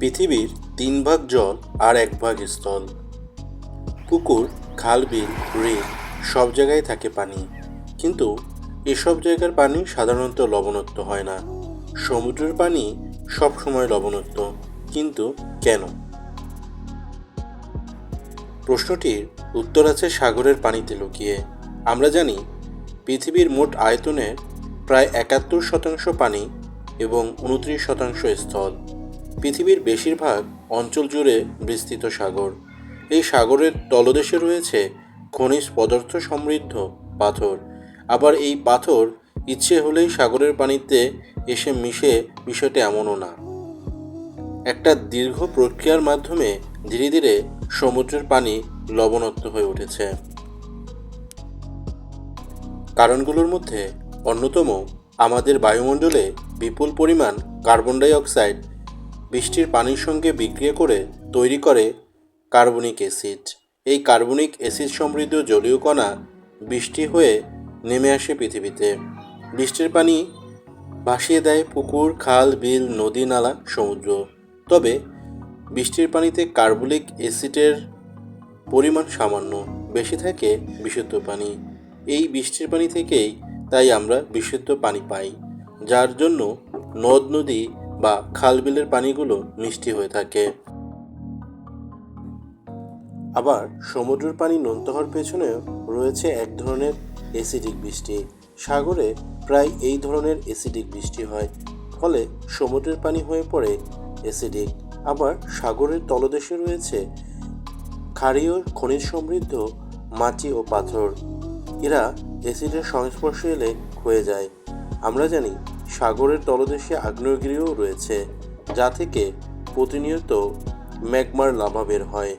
পৃথিবীর 3 ভাগ জল আর 1 ভাগ স্থল। পুকুর, খাল, বিল, হ্রদ সব জায়গায় থাকে পানি, কিন্তু এসব জায়গার পানি সাধারণত লবণাক্ত হয় না। সমুদ্রের পানি সবসময় লবণাক্ত, কিন্তু কেন? প্রশ্নটির উত্তর আছে সাগরের পানিতে লুকিয়ে। আমরা জানি পৃথিবীর মোট আয়তনের প্রায় 71% পানি এবং 29% স্থল। পৃথিবীর বেশিরভাগ অঞ্চল জুড়ে বিস্তৃত সাগর। এই সাগরের তলদেশে রয়েছে খনিজ পদার্থ সমৃদ্ধ পাথর। আবার এই পাথর ইচ্ছে হলেই সাগরের পানিতে এসে মিশে, বিষয়টা এমনও না। একটা দীর্ঘ প্রক্রিয়ার মাধ্যমে ধীরে ধীরে সমুদ্রের পানি লবণাক্ত হয়ে উঠেছে। কারণগুলোর মধ্যে অন্যতম আমাদের বায়ুমণ্ডলে বিপুল পরিমাণ কার্বন ডাই অক্সাইড বৃষ্টির পানির সঙ্গে বিক্রিয়া করে তৈরি করে কার্বনিক অ্যাসিড। এই কার্বনিক অ্যাসিড সমৃদ্ধ জলীয় কণা বৃষ্টি হয়ে নেমে আসে পৃথিবীতে। বৃষ্টির পানি ভাসিয়ে দেয় পুকুর, খাল, বিল, নদী, নালা, সমুদ্র। তবে বৃষ্টির পানিতে কার্বনিক অ্যাসিডের পরিমাণ সামান্য, বেশি থাকে বিশুদ্ধ পানি। এই বৃষ্টির পানি থেকেই তাই আমরা বিশুদ্ধ পানি পাই, যার জন্য নদ নদী বা খাল বিলের পানিগুলো মিষ্টি হয়ে থাকে। আবার সমুদ্রের পানি নোনতা হওয়ার পেছনেও রয়েছে এক ধরনের অ্যাসিডিক বৃষ্টি। সাগরে প্রায় এই ধরনের অ্যাসিডিক বৃষ্টি হয়, ফলে সমুদ্রের পানি হয়ে পড়ে অ্যাসিডিক। আবার সাগরের তলদেশে রয়েছে ক্ষারীয় খনিজ সমৃদ্ধ মাটি ও পাথর। এরা অ্যাসিডের সংস্পর্শে এলে ক্ষয়ে যায়। আমরা জানি সাগরের তলদেশে আগ্নেয়গিরিও রয়েছে, যা থেকে প্রতিনিয়ত ম্যাগমার লাভা বের হয়।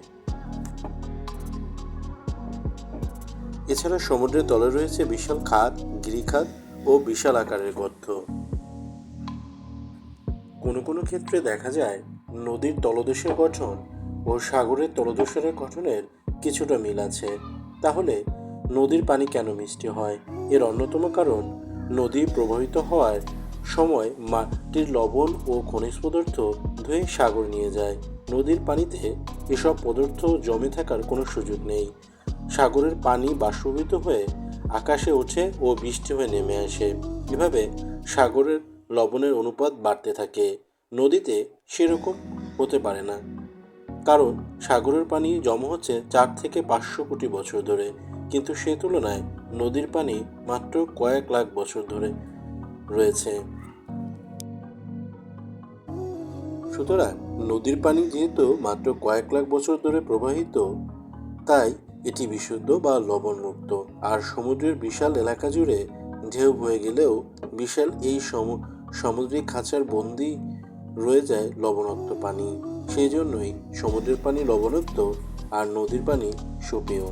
এছাড়া সমুদ্রের তলে রয়েছে বিশাল খাদ, গিরিখাত ও বিশাল আকারের গর্ত। কোনো কোনো ক্ষেত্রে দেখা যায় নদীর তলদেশের গঠন ও সাগরের তলদেশের গঠনের কিছুটা মিল আছে। তাহলে নদীর পানি কেন মিষ্টি হয়? এর অন্যতম কারণ, নদী প্রবাহিত হওয়ার সময় মাটির লবণ ও খনিজ পদার্থ ধুয়ে সাগর নিয়ে যায়। নদীর পানিতে এসব পদার্থ জমে থাকার কোনো সুযোগ নেই। সাগরের পানি বাষ্পীভূত হয়ে আকাশে ওঠে ও বৃষ্টি হয়ে নেমে আসে। এভাবে সাগরের লবণের অনুপাত বাড়তে থাকে। নদীতে সেরকম হতে পারে না, কারণ সাগরের পানি জমা হচ্ছে 4 থেকে 500 কোটি বছর ধরে, কিন্তু সে তুলনায় নদীর পানি মাত্র কয়েক লাখ বছর ধরে রয়েছে। সুতরাং নদীর পানি যেহেতু মাত্র কয়েক লাখ বছর ধরে প্রবাহিত, তাই এটি বিশুদ্ধ বা লবণমুক্ত। আর সমুদ্রের বিশাল এলাকা জুড়ে ঢেউ বয়ে গেলেও বিশাল এই সামুদ্রিক খাঁচার বন্দি রয়ে যায় লবণাক্ত পানি। সেই জন্যই সমুদ্রের পানি লবণাক্ত আর নদীর পানি সুপেয়।